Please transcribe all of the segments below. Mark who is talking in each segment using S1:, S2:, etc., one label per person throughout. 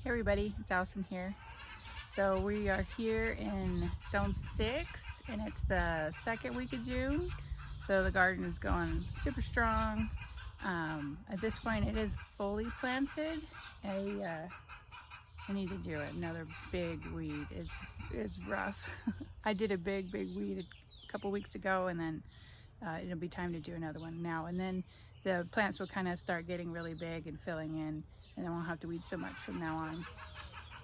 S1: Hey everybody, it's Allison here. So we are here in zone 6 and it's the second week of June. So the garden is going super strong. At this point it is fully planted. I need to do another big weed. It's rough. I did a big weed a couple weeks ago, and then it'll be time to do another one now. And then the plants will kind of start getting really big and filling in, and then won't have to weed so much from now on.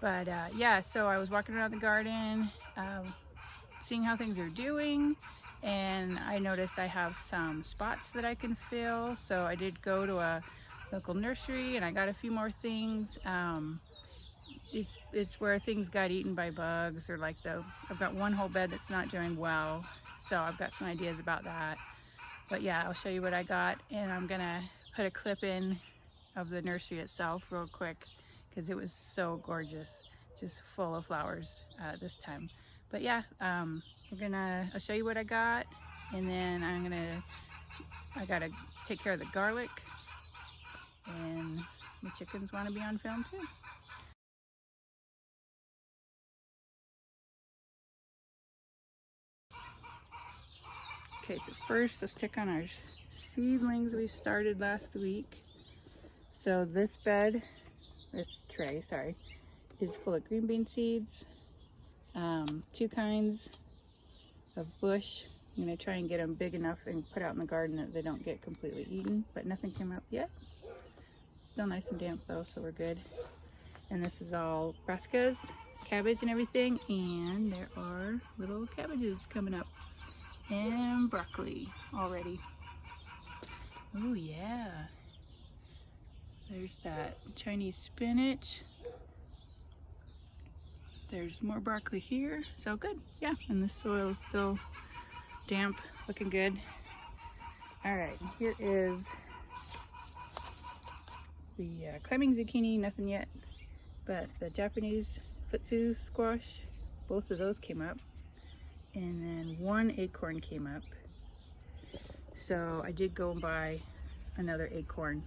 S1: But yeah, so I was walking around the garden, seeing how things are doing, and I noticed I have some spots that I can fill. So I did go to a local nursery and I got a few more things. It's where things got eaten by bugs, or like I've got one whole bed that's not doing well, so I've got some ideas about that. But yeah, I'll show you what I got, and I'm gonna put a clip in of the nursery itself real quick because it was so gorgeous, just full of flowers this time. But yeah, I'll show you what I got, and then I gotta take care of the garlic, and the chickens want to be on film too. Okay, so first let's check on our seedlings we started last week. So this tray, is full of green bean seeds, 2 kinds of bush. I'm gonna try and get them big enough and put out in the garden that they don't get completely eaten, but nothing came up yet. Still nice and damp though, so we're good. And this is all brassicas, cabbage and everything, and there are little cabbages coming up. And broccoli already. Oh yeah. There's that Chinese spinach. There's more broccoli here. So good. Yeah, and the soil is still damp, looking good. All right, here is the climbing zucchini, nothing yet, but the Japanese futsu squash, both of those came up. And then 1 acorn came up. So I did go and buy another acorn.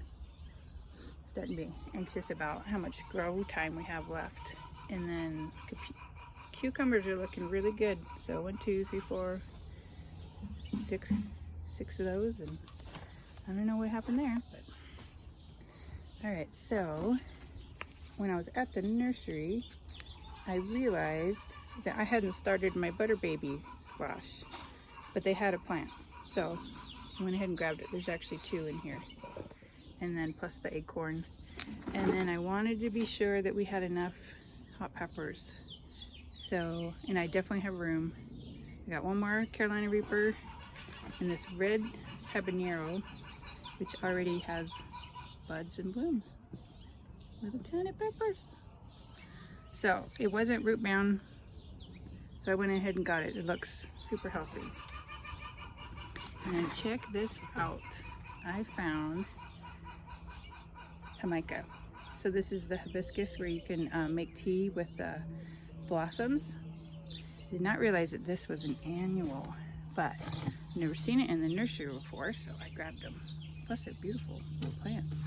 S1: Starting to be anxious about how much grow time we have left. And then cucumbers are looking really good. So 1, 2, 3, 4, 6 of those, and I don't know what happened there. But all right, so when I was at the nursery, I realized that I hadn't started my butter baby squash, but they had a plant, so I went ahead and grabbed it. There's actually 2 in here, and then plus the acorn. And then I wanted to be sure that we had enough hot peppers, so, and I definitely have room. I got 1 more Carolina Reaper and this red habanero, which already has buds and blooms, little tiny peppers. So it wasn't root bound, so I went ahead and got it. It looks super healthy. And then check this out. I found Jamaica. So this is the hibiscus where you can make tea with the blossoms. Did not realize that this was an annual, but I've never seen it in the nursery before, so I grabbed them. Plus they're beautiful little plants.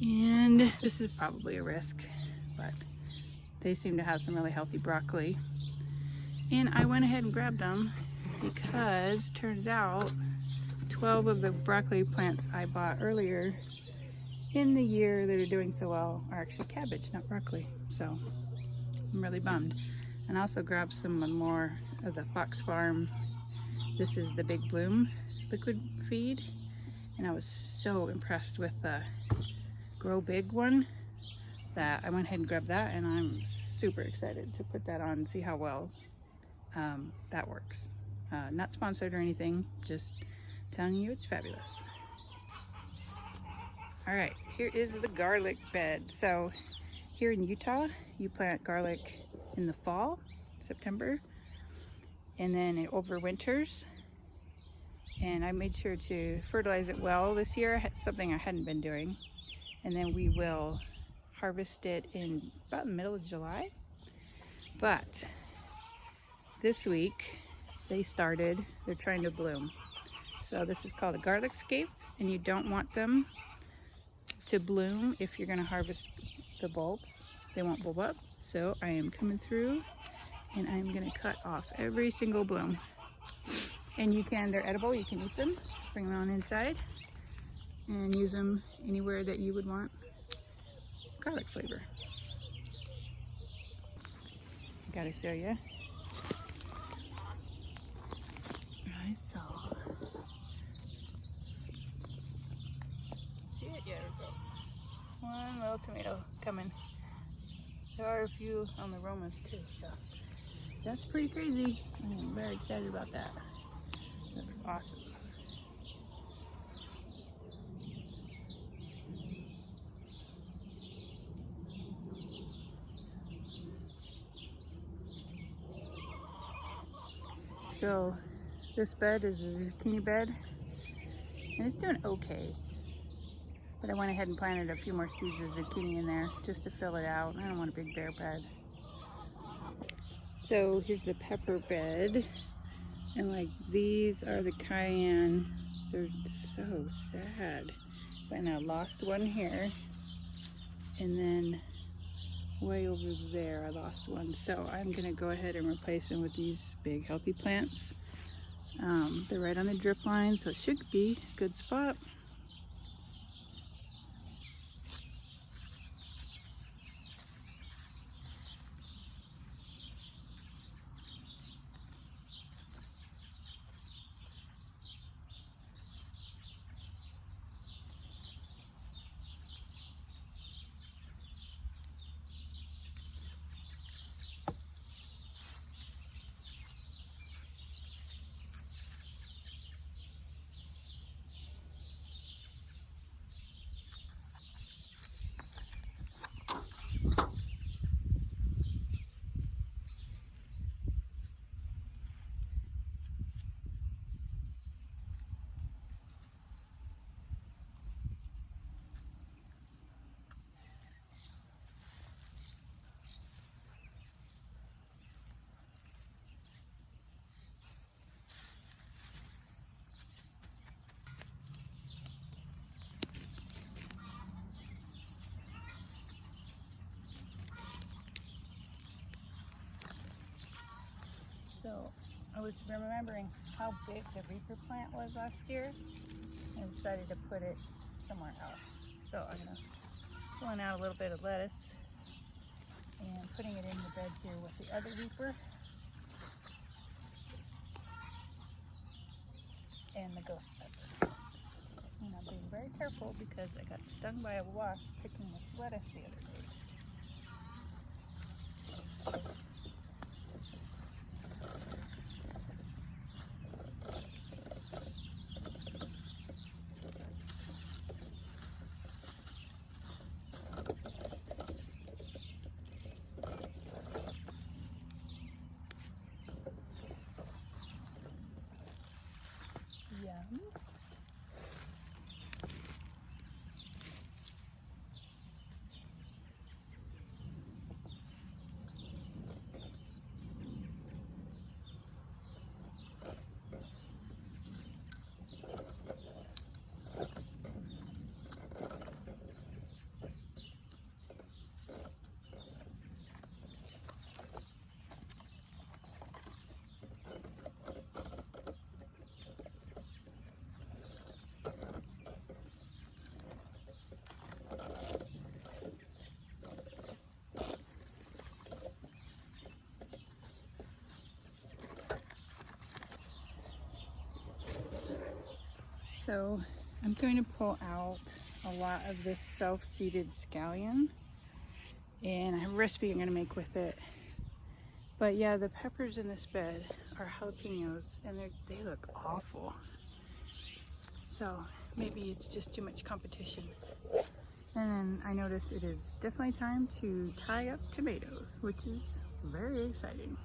S1: And this is probably a risk, but they seem to have some really healthy broccoli. And I went ahead and grabbed them because it turns out 12 of the broccoli plants I bought earlier in the year that are doing so well are actually cabbage, not broccoli. So I'm really bummed. And I also grabbed some more of the Fox Farm. This is the Big Bloom liquid feed. And I was so impressed with the Grow Big one that I went ahead and grabbed that, and I'm super excited to put that on and see how well that works. Not sponsored or anything, just telling you it's fabulous. All right, here is the garlic bed. So here in Utah, you plant garlic in the fall, September, and then it overwinters. And I made sure to fertilize it well this year, something I hadn't been doing. And then we will harvest it in about the middle of July. But this week they're trying to bloom. So this is called a garlic scape, and you don't want them to bloom if you're going to harvest the bulbs. They won't bulb up. So I am coming through and I'm going to cut off every single bloom. And they're edible, you can eat them, bring them on inside, and use them anywhere that you would want garlic flavor. I gotta show you. I saw. See it? Yeah, there we go. One little tomato coming. There are a few on the Romas too, so that's pretty crazy. I'm very excited about that. Looks awesome. So this bed is a zucchini bed and it's doing okay. But I went ahead and planted a few more seeds of zucchini in there just to fill it out. I don't want a big bare bed. So here's the pepper bed. And like these are the cayenne. They're so sad. And I lost one here. And then way over there I lost one. So I'm gonna go ahead and replace them with these big healthy plants. They're right on the drip line, so it should be a good spot. So I was remembering how big the Reaper plant was last year and decided to put it somewhere else. So I'm gonna pulling out a little bit of lettuce and putting it in the bed here with the other Reaper and the ghost pepper. And I'm being very careful because I got stung by a wasp picking this lettuce the other day. Yum. So I'm going to pull out a lot of this self-seeded scallion, and I have a recipe I'm going to make with it. But yeah, the peppers in this bed are jalapenos, and they look awful. So maybe it's just too much competition. And then I noticed it is definitely time to tie up tomatoes, which is very exciting.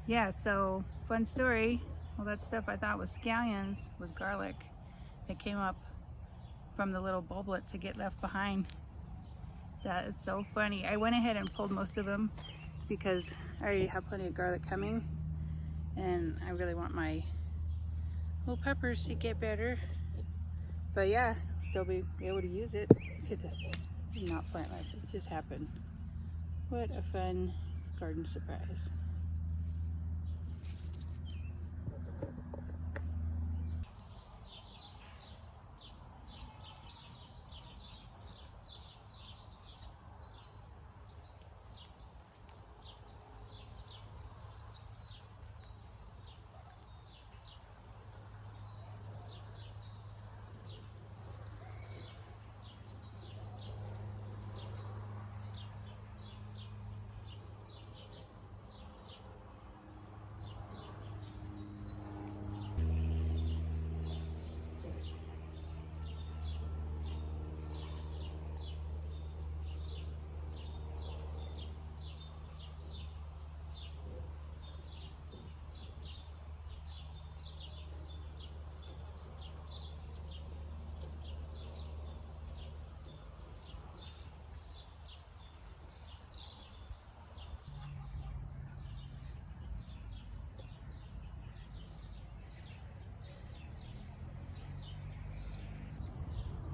S1: Yeah, so fun story. All that stuff I thought was scallions was garlic. It came up from the little bulblets that get left behind. That is so funny. I went ahead and pulled most of them because I already have plenty of garlic coming, and I really want my little peppers should get better. But yeah, still be able to use it. Look at this. It's not pointless. This just happened. What a fun garden surprise.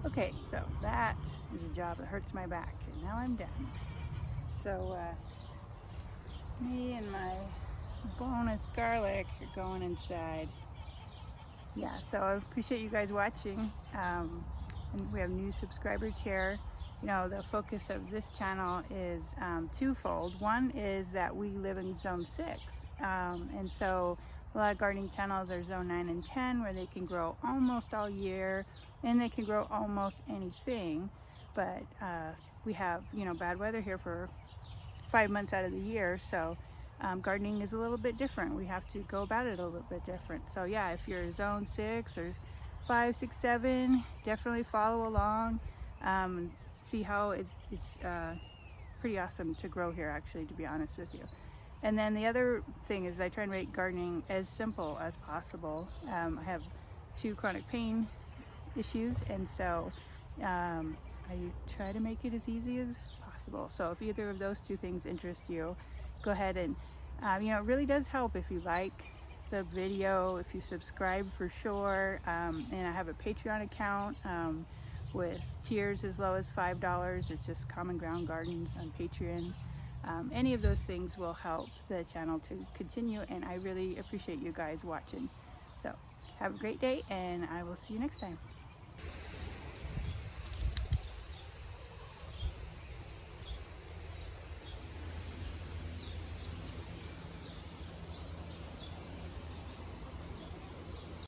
S1: Okay, so that is a job that hurts my back, and now I'm done. So me and my bonus garlic are going inside. Yeah, so I appreciate you guys watching, and we have new subscribers here. You know, the focus of this channel is twofold. One is that we live in zone 6, and so a lot of gardening channels are zone 9 and 10, where they can grow almost all year and they can grow almost anything. But we have, you know, bad weather here for 5 months out of the year, so gardening is a little bit different. We have to go about it a little bit different. So yeah, if you're zone 6 or 5, 6, 7, definitely follow along. See how it's pretty awesome to grow here, actually, to be honest with you. And then the other thing is I try and make gardening as simple as possible. I have 2 chronic pain issues, and so I try to make it as easy as possible. So if either of those 2 things interest you, go ahead and you know, it really does help if you like the video, if you subscribe for sure. And I have a Patreon account with tiers as low as $5. It's just Commongroundgardens on Patreon. Any of those things will help the channel to continue, and I really appreciate you guys watching. So have a great day, and I will see you next time.